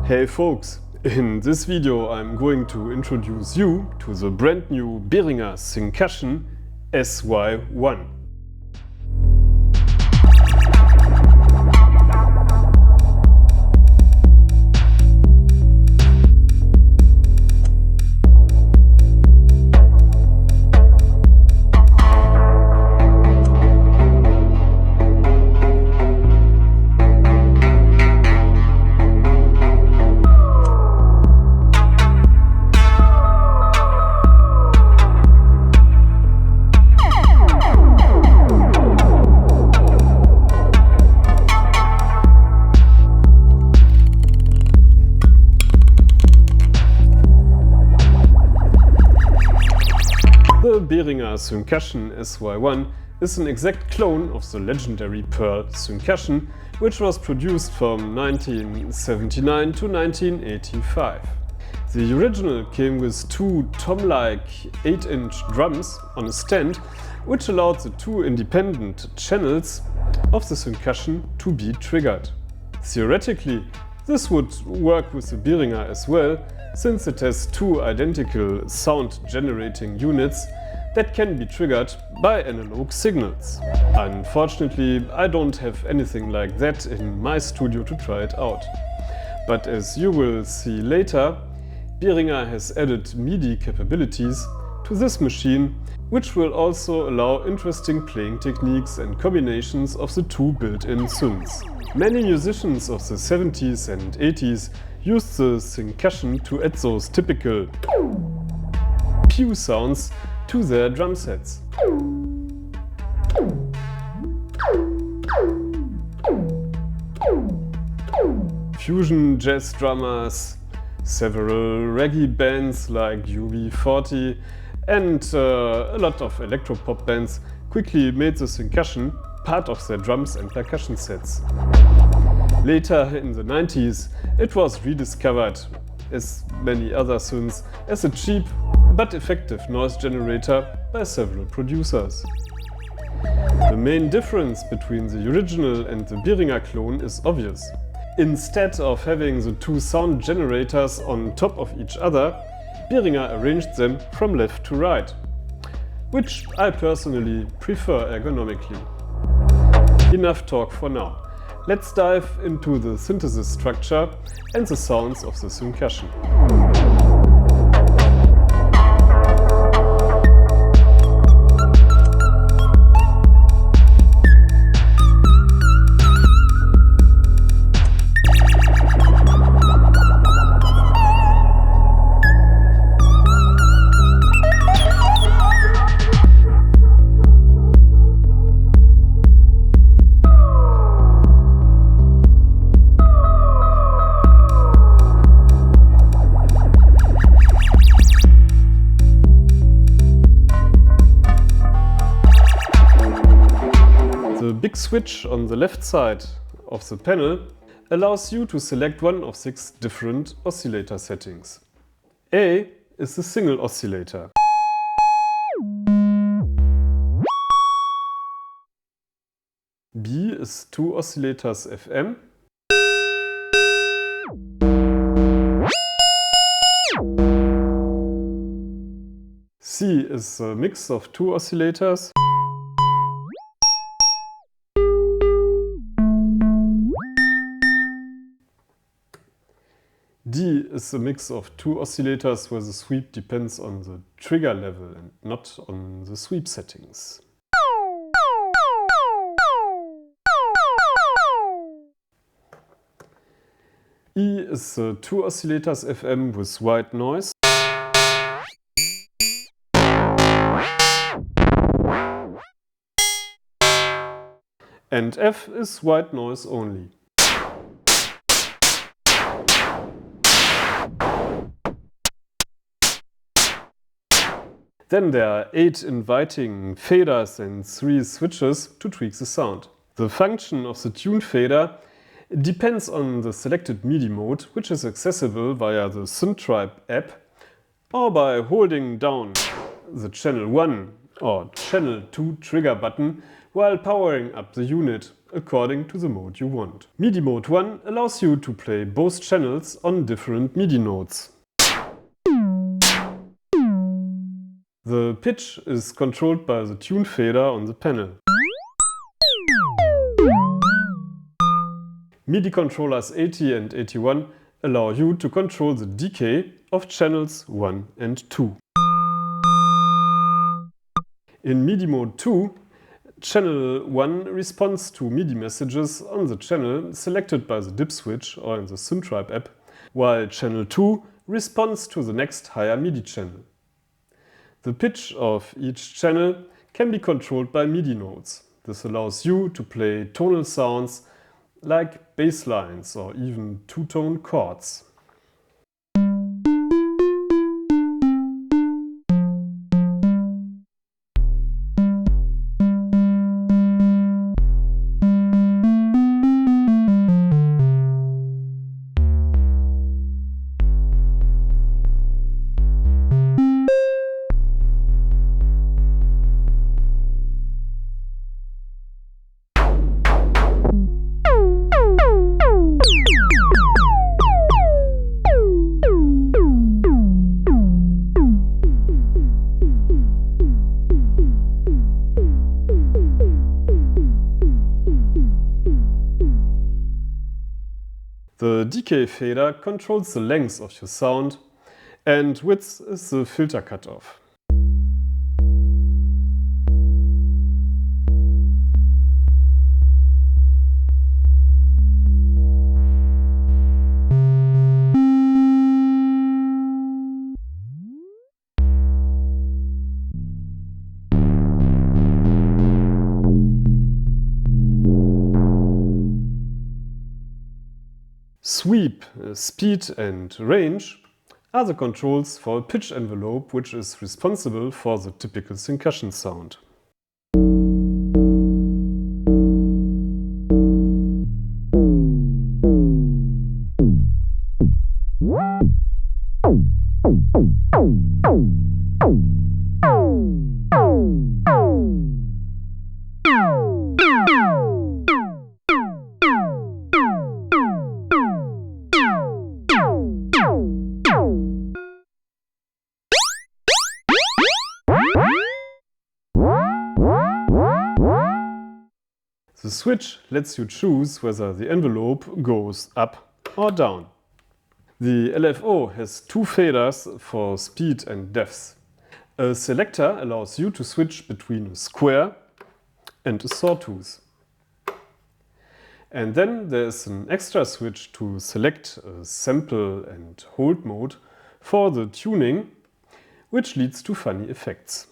Hey folks, in this video I'm going to introduce you to the brand new Behringer Syncussion SY-1. The Behringer Syncussion SY-1 is an exact clone of the legendary Pearl Syncussion, which was produced from 1979 to 1985. The original came with two tom-like 8-inch drums on a stand, which allowed the two independent channels of the Syncussion to be triggered. Theoretically, this would work with the Behringer as well, since it has two identical sound-generating units that can be triggered by analog signals. Unfortunately, I don't have anything like that in my studio to try it out. But as you will see later, Behringer has added MIDI capabilities to this machine, which will also allow interesting playing techniques and combinations of the two built-in synths. Many musicians of the 70s and 80s used the Syncussion to add those typical pew sounds to their drum sets. Fusion jazz drummers, several reggae bands like UB40 and a lot of electropop bands quickly made the Syncussion part of their drums and percussion sets. Later in the 90s, it was rediscovered, as many other synths, as a cheap but effective noise generator by several producers. The main difference between the original and the Behringer clone is obvious. Instead of having the two sound generators on top of each other, Behringer arranged them from left to right, which I personally prefer ergonomically. Enough talk for now. Let's dive into the synthesis structure and the sounds of the Syncussion. The big switch on the left side of the panel allows you to select one of 6 different oscillator settings. A is the single oscillator. B is 2 oscillators FM. C is a mix of 2 oscillators. D is a mix of 2 oscillators where the sweep depends on the trigger level and not on the sweep settings. E is 2 oscillators FM with white noise. And F is white noise only. Then there are 8 inviting faders and 3 switches to tweak the sound. The function of the tune fader depends on the selected MIDI mode, which is accessible via the SynthTribe app or by holding down the channel 1 or channel 2 trigger button while powering up the unit, according to the mode you want. MIDI mode 1 allows you to play both channels on different MIDI notes. The pitch is controlled by the tune fader on the panel. MIDI controllers 80 and 81 allow you to control the decay of channels 1 and 2. In MIDI mode 2, channel 1 responds to MIDI messages on the channel selected by the dip switch or in the Synthtribe app, while channel 2 responds to the next higher MIDI channel. The pitch of each channel can be controlled by MIDI notes. This allows you to play tonal sounds like bass lines or even two-tone chords. The decay fader controls the length of your sound, and width is the filter cutoff. Sweep, speed and range are the controls for a pitch envelope, which is responsible for the typical syncussion sound. The switch lets you choose whether the envelope goes up or down. The LFO has two faders for speed and depth. A selector allows you to switch between a square and a sawtooth. And then there's an extra switch to select a sample and hold mode for the tuning, which leads to funny effects.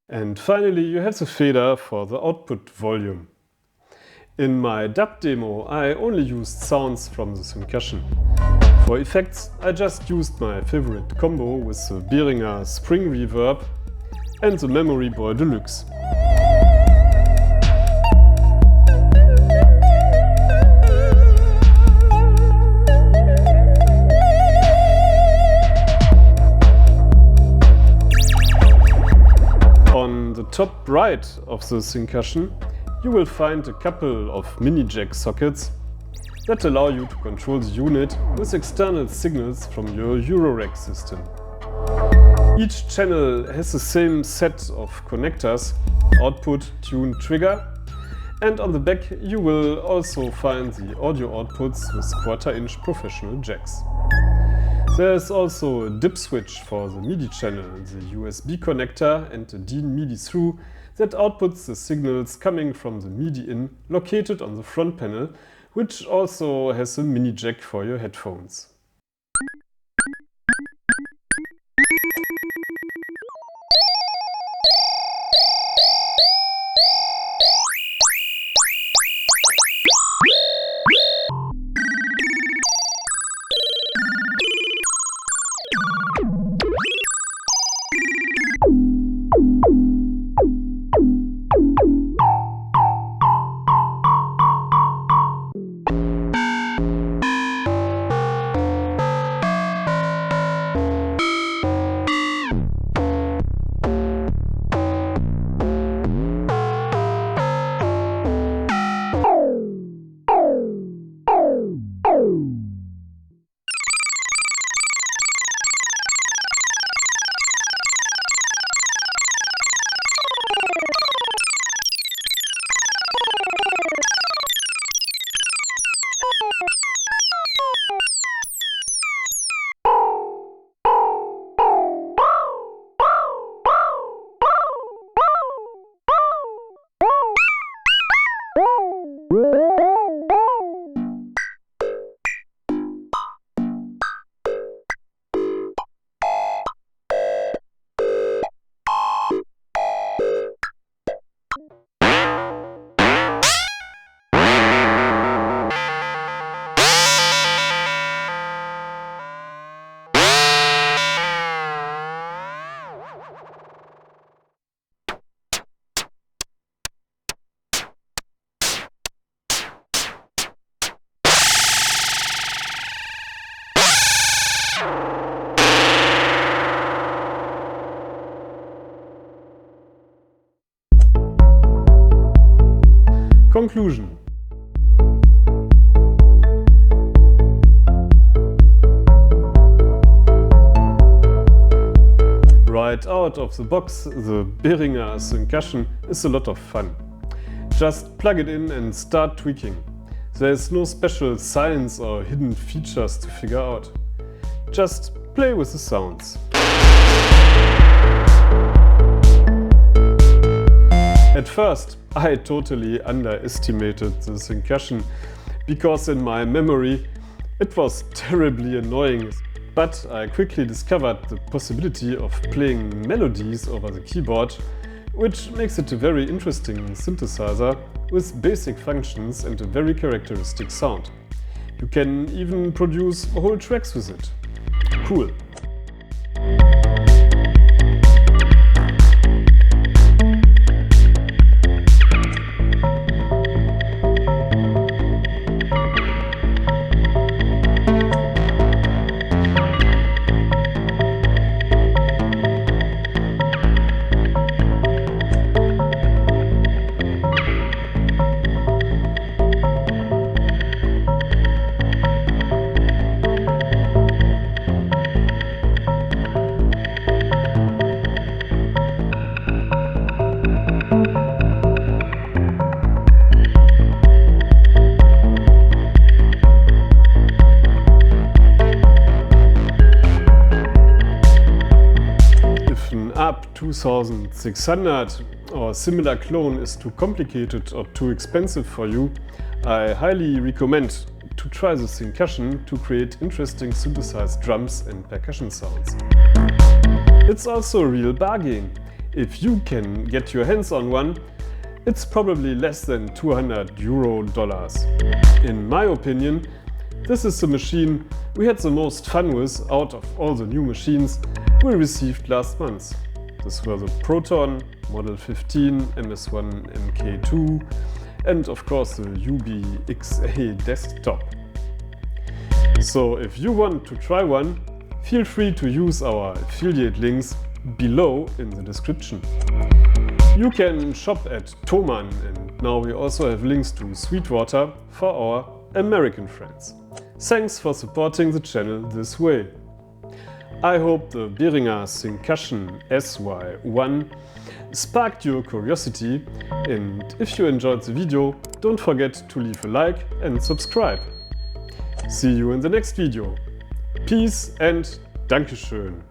And finally, you have the fader for the output volume. In my dub demo, I only used sounds from the Syncussion. For effects, I just used my favorite combo with the Behringer Spring Reverb and the Memory Boy Deluxe. On the top right of the Syncussion, you will find a couple of mini jack sockets that allow you to control the unit with external signals from your Eurorack system. Each channel has the same set of connectors, output, tune, trigger, and on the back you will also find the audio outputs with 1/4-inch professional jacks. There is also a dip switch for the MIDI channel, the USB connector and a DIN MIDI through that outputs the signals coming from the MIDI in located on the front panel, which also has a mini jack for your headphones. Conclusion. Right out of the box, the Behringer Syncussion is a lot of fun. Just plug it in and start tweaking. There is no special science or hidden features to figure out. Just play with the sounds. At first, I totally underestimated the Syncussion because in my memory it was terribly annoying. But I quickly discovered the possibility of playing melodies over the keyboard, which makes it a very interesting synthesizer with basic functions and a very characteristic sound. You can even produce whole tracks with it. Cool. Up 2600 or similar clone is too complicated or too expensive for you, I highly recommend to try the Syncussion to create interesting synthesized drums and percussion sounds. It's also a real bargain. If you can get your hands on one, it's probably less than $200. In my opinion, this is the machine we had the most fun with out of all the new machines we received last month. These were the Proton, Model 15, MS1 MK2 and of course the UBXA desktop. So if you want to try one, feel free to use our affiliate links below in the description. You can shop at Thomann, and now we also have links to Sweetwater for our American friends. Thanks for supporting the channel this way. I hope the Behringer Syncussion SY-1 sparked your curiosity, and if you enjoyed the video, don't forget to leave a like and subscribe. See you in the next video. Peace and Dankeschön.